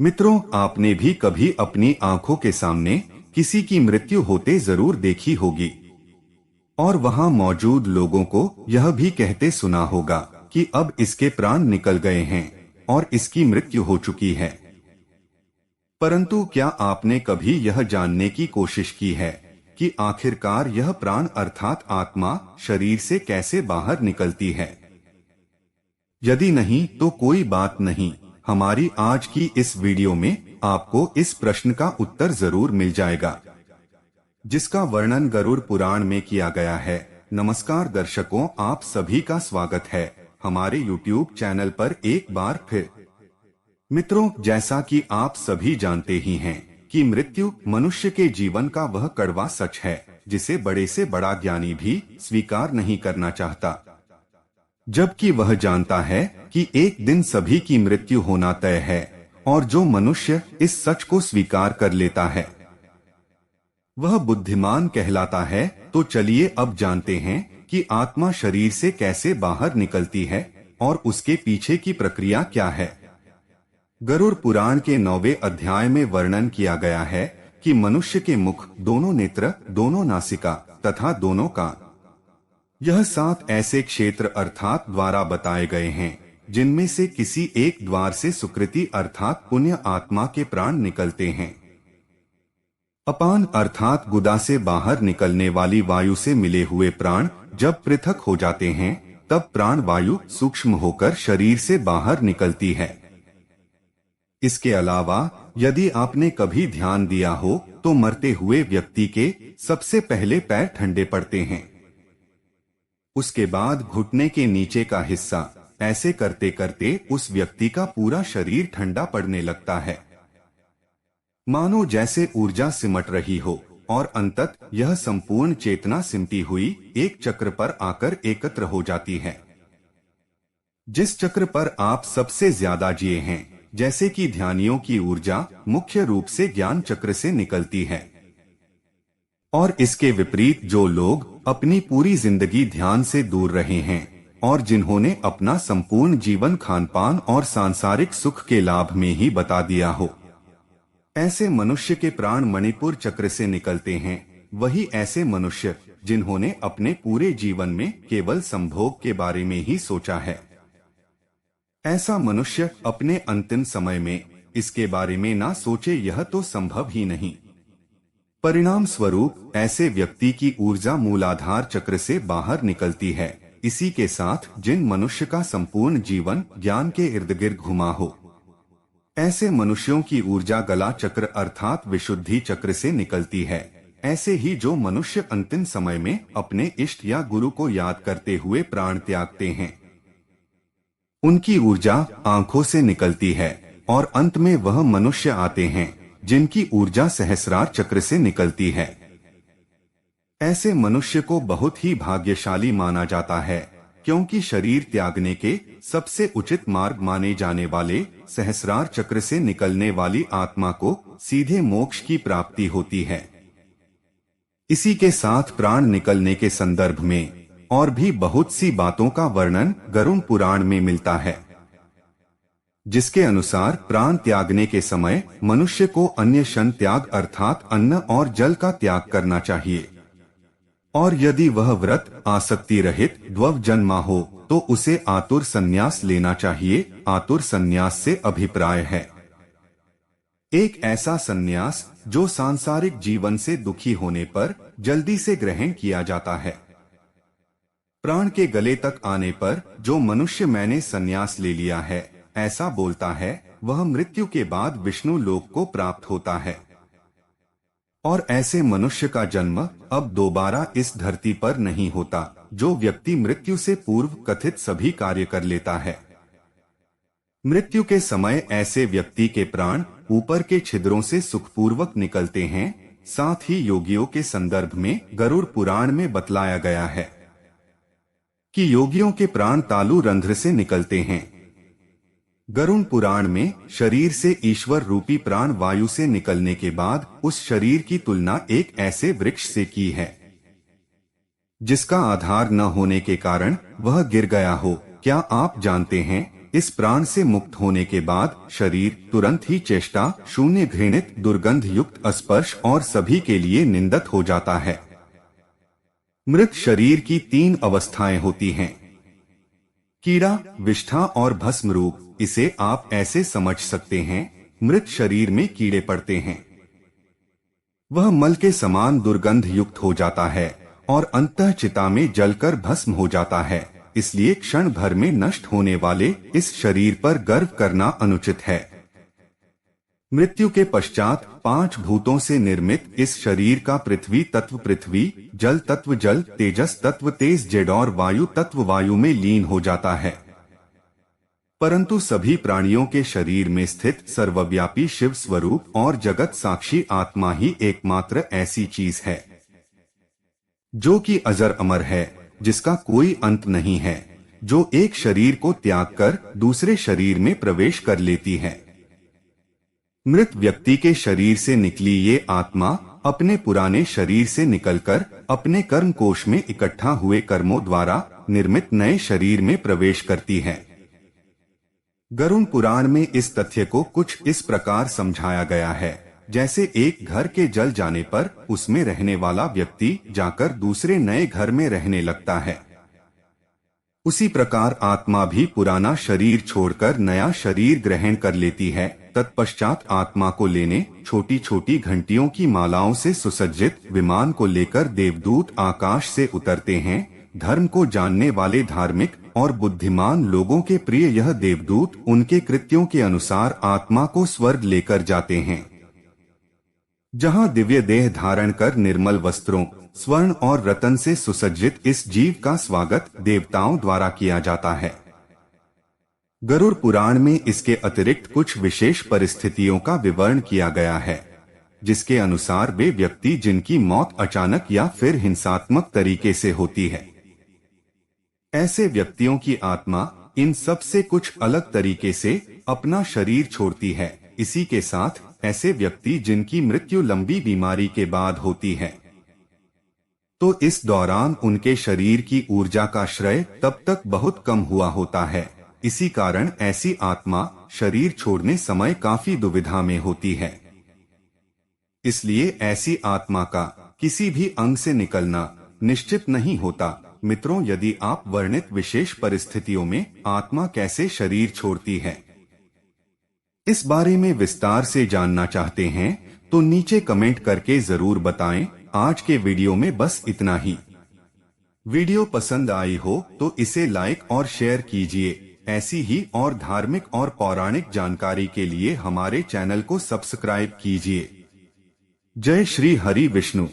मित्रों, आपने भी कभी अपनी आंखों के सामने किसी की मृत्यु होते जरूर देखी होगी और वहां मौजूद लोगों को यह भी कहते सुना होगा कि अब इसके प्राण निकल गए हैं और इसकी मृत्यु हो चुकी है। परंतु क्या आपने कभी यह जानने की कोशिश की है कि आखिरकार यह प्राण अर्थात आत्मा शरीर से कैसे बाहर निकलती है? यदि नहीं तो कोई बात नहीं, हमारी आज की इस वीडियो में आपको इस प्रश्न का उत्तर जरूर मिल जाएगा, जिसका वर्णन गरुड़ पुराण में किया गया है। नमस्कार दर्शकों, आप सभी का स्वागत है हमारे YouTube चैनल पर एक बार फिर। मित्रों, जैसा कि आप सभी जानते ही हैं कि मृत्यु मनुष्य के जीवन का वह कड़वा सच है जिसे बड़े से बड़ा ज्ञानी भी स्वीकार नहीं करना चाहता, जबकि वह जानता है कि एक दिन सभी की मृत्यु होना तय है। और जो मनुष्य इस सच को स्वीकार कर लेता है वह बुद्धिमान कहलाता है। तो चलिए अब जानते हैं कि आत्मा शरीर से कैसे बाहर निकलती है और उसके पीछे की प्रक्रिया क्या है। गरुड़ पुराण के 9वें अध्याय में वर्णन किया गया है कि मनुष्य के मुख, दोनों नेत्र, दोनों नासिका तथा दोनों कान, यह 7 ऐसे क्षेत्र अर्थात द्वारा बताए गए हैं जिनमें से किसी एक द्वार से सुकृति अर्थात पुण्य आत्मा के प्राण निकलते हैं। अपान अर्थात गुदा से बाहर निकलने वाली वायु से मिले हुए प्राण जब पृथक हो जाते हैं तब प्राण वायु सूक्ष्म होकर शरीर से बाहर निकलती है। इसके अलावा यदि आपने कभी ध्यान दिया हो तो मरते हुए व्यक्ति के सबसे पहले पैर ठंडे पड़ते हैं, उसके बाद घुटने के नीचे का हिस्सा, ऐसे करते करते उस व्यक्ति का पूरा शरीर ठंडा पड़ने लगता है, मानो जैसे ऊर्जा सिमट रही हो और अंततः यह संपूर्ण चेतना सिमटी हुई एक चक्र पर आकर एकत्र हो जाती है। जिस चक्र पर आप सबसे ज्यादा जिए हैं, जैसे कि ध्यानियों की ऊर्जा मुख्य रूप से ज्ञान चक्र से निकलती है। और इसके विपरीत जो लोग अपनी पूरी जिंदगी ध्यान से दूर रहे हैं और जिन्होंने अपना संपूर्ण जीवन खानपान और सांसारिक सुख के लाभ में ही बता दिया हो, ऐसे मनुष्य के प्राण मणिपुर चक्र से निकलते हैं। वही ऐसे मनुष्य जिन्होंने अपने पूरे जीवन में केवल संभोग के बारे में ही सोचा है, ऐसा मनुष्य अपने अंतिम समय में इसके बारे में ना सोचे, यह तो संभव ही नहीं। परिणाम स्वरूप ऐसे व्यक्ति की ऊर्जा मूलाधार चक्र से बाहर निकलती है। इसी के साथ जिन मनुष्य का संपूर्ण जीवन ज्ञान के इर्द गिर्द घुमा हो, ऐसे मनुष्यों की ऊर्जा गला चक्र अर्थात विशुद्धि चक्र से निकलती है। ऐसे ही जो मनुष्य अंतिम समय में अपने इष्ट या गुरु को याद करते हुए प्राण त्यागते हैं, उनकी ऊर्जा आंखों से निकलती है। और अंत में वह मनुष्य आते हैं जिनकी ऊर्जा सहस्रार चक्र से निकलती है। ऐसे मनुष्य को बहुत ही भाग्यशाली माना जाता है, क्योंकि शरीर त्यागने के सबसे उचित मार्ग माने जाने वाले सहस्रार चक्र से निकलने वाली आत्मा को सीधे मोक्ष की प्राप्ति होती है। इसी के साथ प्राण निकलने के संदर्भ में और भी बहुत सी बातों का वर्णन गरुड़ पुराण में मिलता है, जिसके अनुसार प्राण त्यागने के समय मनुष्य को अन्य शन त्याग अर्थात अन्न और जल का त्याग करना चाहिए, और यदि वह व्रत आसक्ति रहित द्वव जन्मा हो तो उसे आतुर संन्यास लेना चाहिए। आतुर संन्यास से अभिप्राय है एक ऐसा संन्यास जो सांसारिक जीवन से दुखी होने पर जल्दी से ग्रहण किया जाता है। प्राण के गले तक आने पर जो मनुष्य मैंने संन्यास ले लिया है ऐसा बोलता है, वह मृत्यु के बाद विष्णु लोक को प्राप्त होता है। और ऐसे मनुष्य का जन्म अब दोबारा इस धरती पर नहीं होता। जो व्यक्ति मृत्यु से पूर्व कथित सभी कार्य कर लेता है, मृत्यु के समय ऐसे व्यक्ति के प्राण ऊपर के छिद्रों से सुखपूर्वक निकलते हैं। साथ ही योगियों के संदर्भ में गरुड़ पुराण में बतलाया गया है कि योगियों के प्राण तालु रंध्र से निकलते हैं। गरुड़ पुराण में शरीर से ईश्वर रूपी प्राण वायु से निकलने के बाद उस शरीर की तुलना एक ऐसे वृक्ष से की है जिसका आधार न होने के कारण वह गिर गया हो। क्या आप जानते हैं इस प्राण से मुक्त होने के बाद शरीर तुरंत ही चेष्टा शून्य, घृणित, दुर्गंध युक्त, अस्पर्श और सभी के लिए निंदित हो जाता है। मृत शरीर की 3 अवस्थाएं होती हैं: कीड़ा, विष्ठा और भस्म रूप। इसे आप ऐसे समझ सकते हैं, मृत शरीर में कीड़े पड़ते हैं, वह मल के समान दुर्गंध युक्त हो जाता है और अंतः चिता में जलकर भस्म हो जाता है। इसलिए क्षण भर में नष्ट होने वाले इस शरीर पर गर्व करना अनुचित है। मृत्यु के पश्चात 5 भूतों से निर्मित इस शरीर का पृथ्वी तत्व पृथ्वी, जल तत्व जल, तेजस तत्व तेज, जड़ और वायु तत्व वायु में लीन हो जाता है। परंतु सभी प्राणियों के शरीर में स्थित सर्वव्यापी शिव स्वरूप और जगत साक्षी आत्मा ही एकमात्र ऐसी चीज है जो कि अजर अमर है, जिसका कोई अंत नहीं है, जो एक शरीर को त्याग कर दूसरे शरीर में प्रवेश कर लेती है। मृत व्यक्ति के शरीर से निकली ये आत्मा अपने पुराने शरीर से निकलकर अपने कर्म कोश में इकट्ठा हुए कर्मों द्वारा निर्मित नए शरीर में प्रवेश करती है। गरुड़ पुराण में इस तथ्य को कुछ इस प्रकार समझाया गया है, जैसे एक घर के जल जाने पर उसमें रहने वाला व्यक्ति जाकर दूसरे नए घर में रहने लगता है। उसी प्रकार आत्मा भी पुराना शरीर छोड़कर नया शरीर ग्रहण कर लेती है। तत्पश्चात आत्मा को लेने छोटी छोटी घंटियों की मालाओं से सुसज्जित विमान को लेकर देवदूत आकाश से उतरते हैं। धर्म को जानने वाले धार्मिक और बुद्धिमान लोगों के प्रिय यह देवदूत उनके कृत्यों के अनुसार आत्मा को स्वर्ग लेकर जाते हैं, जहां दिव्य देह धारण कर निर्मल वस्त्रों, स्वर्ण और रत्न से सुसज्जित इस जीव का स्वागत देवताओं द्वारा किया जाता है। गरुड़ पुराण में इसके अतिरिक्त कुछ विशेष परिस्थितियों का विवरण किया गया है, जिसके अनुसार वे व्यक्ति जिनकी मौत अचानक या फिर हिंसात्मक तरीके से होती है, ऐसे व्यक्तियों की आत्मा इन सब से कुछ अलग तरीके से अपना शरीर छोड़ती है। इसी के साथ ऐसे व्यक्ति जिनकी मृत्यु लंबी बीमारी के बाद होती है, तो इस दौरान उनके शरीर की ऊर्जा का श्रय तब तक बहुत कम हुआ होता है। इसी कारण ऐसी आत्मा शरीर छोड़ने समय काफी दुविधा में होती है। इसलिए ऐसी आत्मा का किसी भी अंग से निकलना निश्चित नहीं होता। मित्रों, यदि आप वर्णित विशेष परिस्थितियों में आत्मा कैसे शरीर छोड़ती है, इस बारे में विस्तार से जानना चाहते हैं तो नीचे कमेंट करके जरूर बताएं। आज के वीडियो में बस इतना ही। वीडियो पसंद आई हो तो इसे लाइक और शेयर कीजिए। ऐसी ही और धार्मिक और पौराणिक जानकारी के लिए हमारे चैनल को सब्सक्राइब कीजिए। जय श्री हरि विष्णु।